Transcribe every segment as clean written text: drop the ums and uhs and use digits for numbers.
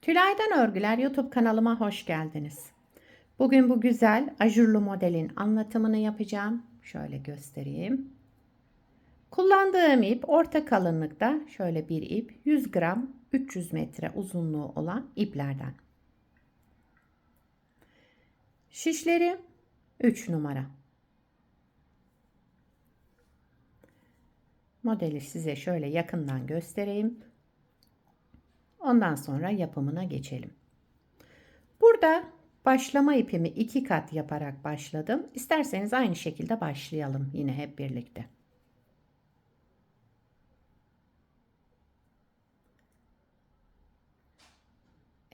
Tülay'dan Örgüler YouTube kanalıma hoş geldiniz. Bugün bu güzel ajurlu modelin anlatımını yapacağım. Şöyle göstereyim. Kullandığım ip orta kalınlıkta şöyle bir ip 100 gram 300 metre uzunluğu olan iplerden. Şişleri 3 numara. Modeli size şöyle yakından göstereyim. Ondan sonra yapımına geçelim. Burada başlama ipimi 2 kat yaparak başladım. İsterseniz aynı şekilde başlayalım yine hep birlikte.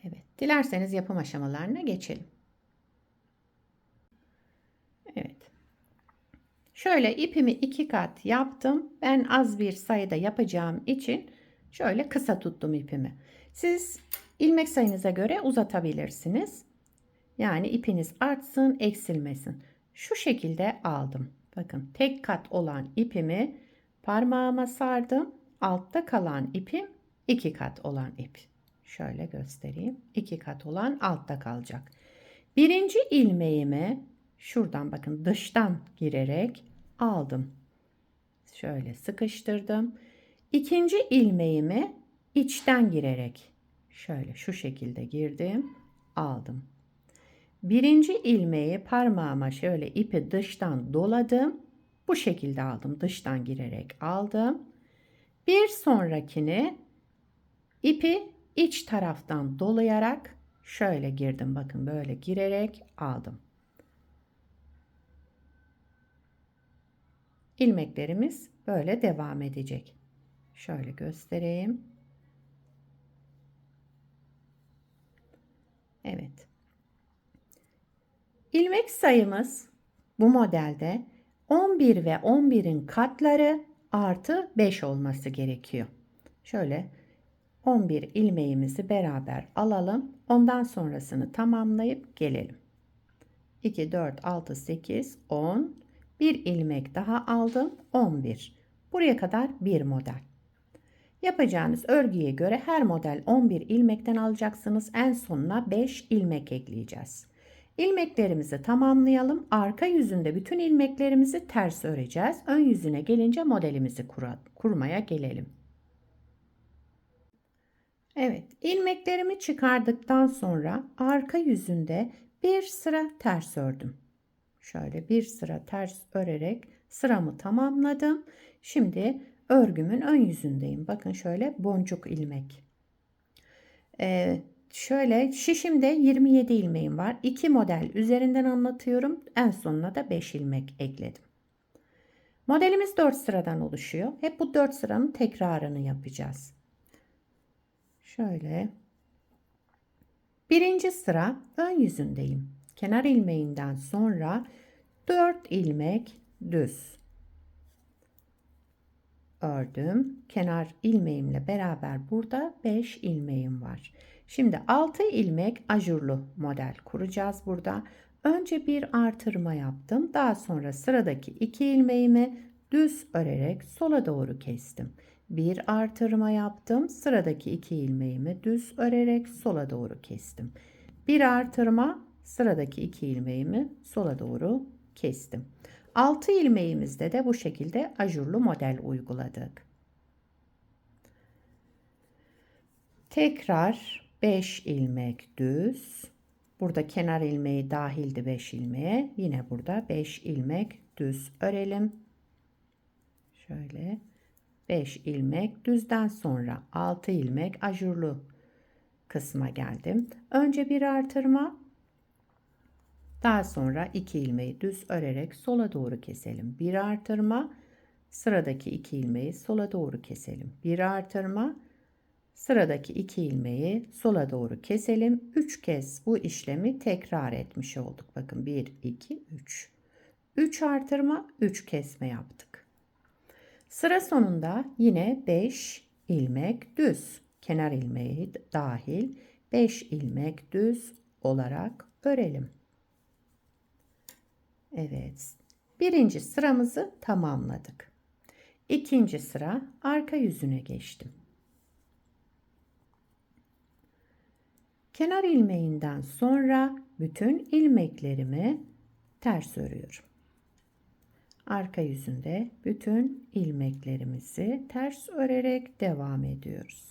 Evet, dilerseniz yapım aşamalarına geçelim. Evet. Şöyle ipimi 2 kat yaptım. Ben az bir sayıda yapacağım için şöyle kısa tuttum ipimi. Siz ilmek sayınıza göre uzatabilirsiniz. Yani ipiniz artsın, eksilmesin. Şu şekilde aldım. Bakın tek kat olan ipimi parmağıma sardım. Altta kalan ipim 2 kat olan ip. Şöyle göstereyim. 2 kat olan altta kalacak. Birinci ilmeğimi şuradan bakın dıştan girerek aldım. Şöyle sıkıştırdım. İkinci ilmeğimi içten girerek şöyle şu şekilde girdim, aldım. Birinci ilmeği parmağıma şöyle ipi dıştan doladım. Bu şekilde aldım. Dıştan girerek aldım. Bir sonrakini ipi iç taraftan dolayarak şöyle girdim. Bakın böyle girerek aldım. İlmeklerimiz böyle devam edecek. Şöyle göstereyim. Evet. İlmek sayımız bu modelde 11 ve 11'in katları artı 5 olması gerekiyor. Şöyle 11 ilmeğimizi beraber alalım. Ondan sonrasını tamamlayıp gelelim. 2, 4, 6, 8, 10. Bir ilmek daha aldım. 11. Buraya kadar bir model. Yapacağınız örgüye göre her model 11 ilmekten alacaksınız. En sonuna 5 ilmek ekleyeceğiz. İlmeklerimizi tamamlayalım. Arka yüzünde bütün ilmeklerimizi ters öreceğiz. Ön yüzüne gelince modelimizi kurmaya gelelim. Evet, ilmeklerimi çıkardıktan sonra arka yüzünde bir sıra ters ördüm. Şöyle bir sıra ters örerek sıramı tamamladım. Şimdi örgümün ön yüzündeyim. Bakın şöyle boncuk ilmek. Şöyle şişimde 27 ilmeğim var. 2 model üzerinden anlatıyorum. En sonuna da 5 ilmek ekledim. Modelimiz 4 sıradan oluşuyor. Hep bu 4 sıranın tekrarını yapacağız. Şöyle. Birinci sıra ön yüzündeyim. Kenar ilmeğinden sonra 4 ilmek düz ördüm. Kenar ilmeğimle beraber burada 5 ilmeğim var. Şimdi 6 ilmek ajurlu model kuracağız burada. Önce bir artırma yaptım. Daha sonra sıradaki 2 ilmeğimi düz örerek sola doğru kestim. Bir artırma yaptım. Sıradaki 2 ilmeğimi düz örerek sola doğru kestim. Bir artırma, sıradaki 2 ilmeğimi sola doğru kestim. 6 ilmeğimizde de bu şekilde ajurlu model uyguladık. Tekrar 5 ilmek düz. Burada kenar ilmeği dahildi 5 ilmeğe. Yine burada 5 ilmek düz örelim. Şöyle 5 ilmek düzden sonra 6 ilmek ajurlu kısma geldim. Önce bir artırma, daha sonra 2 ilmeği düz örerek sola doğru keselim. Bir artırma, sıradaki 2 ilmeği sola doğru keselim. Bir artırma, sıradaki 2 ilmeği sola doğru keselim. 3 kez bu işlemi tekrar etmiş olduk. Bakın 1, 2, 3. 3 artırma, 3 kesme yaptık. Sıra sonunda yine 5 ilmek düz, kenar ilmeği dahil 5 ilmek düz olarak örelim. Evet, birinci sıramızı tamamladık. İkinci sıra arka yüzüne geçtim. Kenar ilmeğinden sonra bütün ilmeklerimi ters örüyorum. Arka yüzünde bütün ilmeklerimizi ters örerek devam ediyoruz.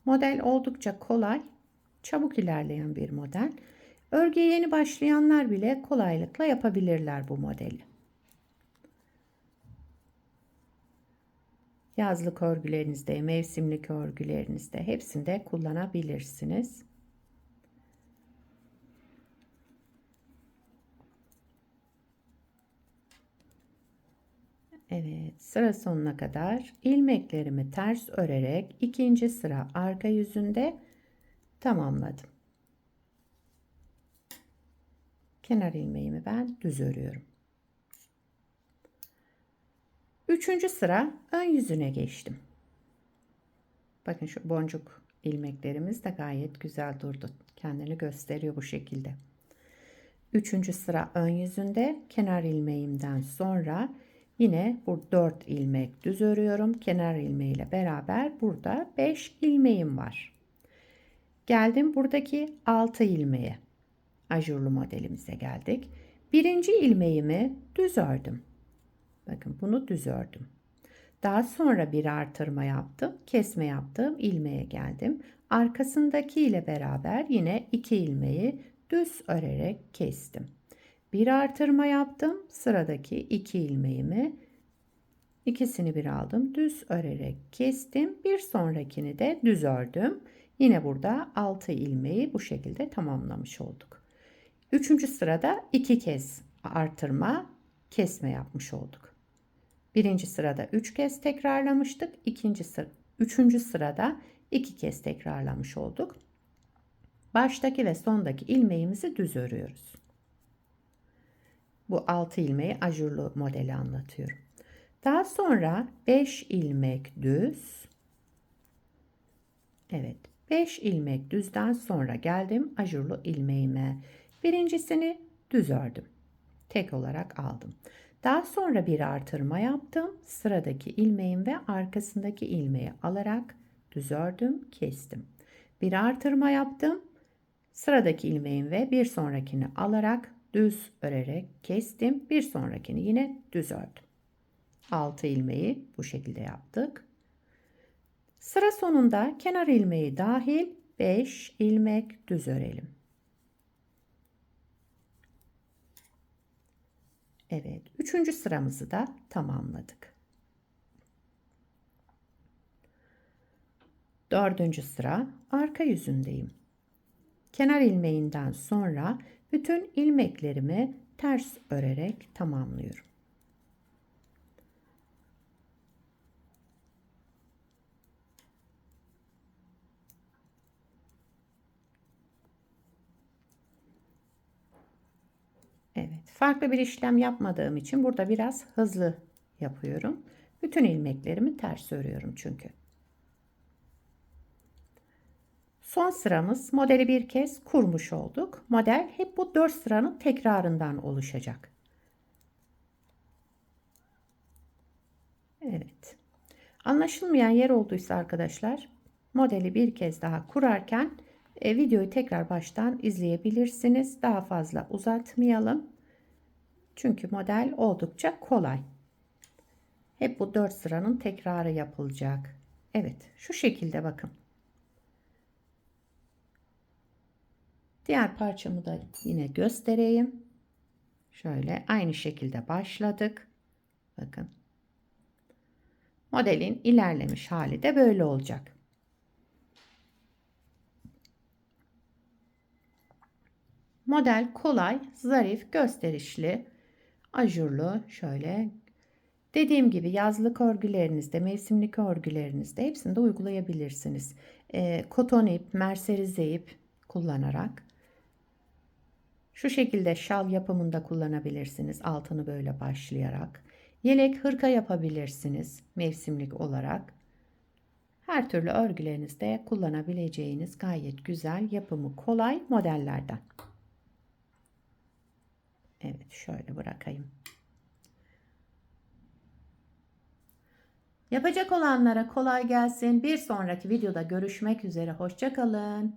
Model oldukça kolay, çabuk ilerleyen bir model. Örgüye yeni başlayanlar bile kolaylıkla yapabilirler bu modeli. Yazlık örgülerinizde, mevsimlik örgülerinizde hepsinde kullanabilirsiniz. Evet, sıra sonuna kadar ilmeklerimi ters örerek ikinci sıra arka yüzünde tamamladım. Kenar ilmeğimi ben düz örüyorum. Üçüncü sıra ön yüzüne geçtim. Bakın şu boncuk ilmeklerimiz de gayet güzel durdu. Kendini gösteriyor bu şekilde. Üçüncü sıra ön yüzünde kenar ilmeğimden sonra yine bu 4 ilmek düz örüyorum. Kenar ilmeğiyle beraber burada 5 ilmeğim var. Geldim buradaki 6 ilmeğe. Ajurlu modelimize geldik. Birinci ilmeğimi düz ördüm. Bakın bunu düz ördüm. Daha sonra bir artırma yaptım. Kesme yaptım. İlmeğe geldim. Arkasındaki ile beraber yine 2 ilmeği düz örerek kestim. Bir artırma yaptım. Sıradaki 2 ilmeğimi ikisini bir aldım. Düz örerek kestim. Bir sonrakini de düz ördüm. Yine burada 6 ilmeği bu şekilde tamamlamış olduk. Üçüncü sırada 2 kez artırma, kesme yapmış olduk. Birinci sırada 3 kez tekrarlamıştık. Üçüncü sırada 2 kez tekrarlamış olduk. Baştaki ve sondaki ilmeğimizi düz örüyoruz. Bu 6 ilmeği ajurlu modeli anlatıyorum. Daha sonra 5 ilmek düz. Evet, 5 ilmek düzden sonra geldim ajurlu ilmeğime. Birincisini düz ördüm. Tek olarak aldım. Daha sonra bir artırma yaptım. Sıradaki ilmeğim ve arkasındaki ilmeği alarak düz ördüm, kestim. Bir artırma yaptım. Sıradaki ilmeğim ve bir sonrakini alarak düz örerek kestim. Bir sonrakini yine düz ördüm. 6 ilmeği bu şekilde yaptık. Sıra sonunda kenar ilmeği dahil 5 ilmek düz örelim. Evet, üçüncü sıramızı da tamamladık. Dördüncü sıra arka yüzündeyim. Kenar ilmeğinden sonra bütün ilmeklerimi ters örerek tamamlıyorum. Evet, farklı bir işlem yapmadığım için burada biraz hızlı yapıyorum. Bütün ilmeklerimi ters örüyorum çünkü. Son sıramız, modeli bir kez kurmuş olduk. Model hep bu 4 sıranın tekrarından oluşacak. Evet. Anlaşılmayan yer olduysa arkadaşlar, modeli bir kez daha kurarken videoyu tekrar baştan izleyebilirsiniz. Daha fazla uzatmayalım. Çünkü model oldukça kolay. Hep bu 4 sıranın tekrarı yapılacak. Evet, şu şekilde bakın. Diğer parçamı da yine göstereyim. Şöyle aynı şekilde başladık. Bakın. Modelin ilerlemiş hali de böyle olacak. Model kolay, zarif, gösterişli, ajurlu. Şöyle dediğim gibi yazlık örgülerinizde, mevsimlik örgülerinizde hepsinde uygulayabilirsiniz. Koton ip, merserize ip kullanarak. Şu şekilde şal yapımında kullanabilirsiniz. Altını böyle başlayarak. Yelek, hırka yapabilirsiniz mevsimlik olarak. Her türlü örgülerinizde kullanabileceğiniz gayet güzel, yapımı kolay modellerden. Evet, şöyle bırakayım. Yapacak olanlara kolay gelsin. Bir sonraki videoda görüşmek üzere. Hoşça kalın.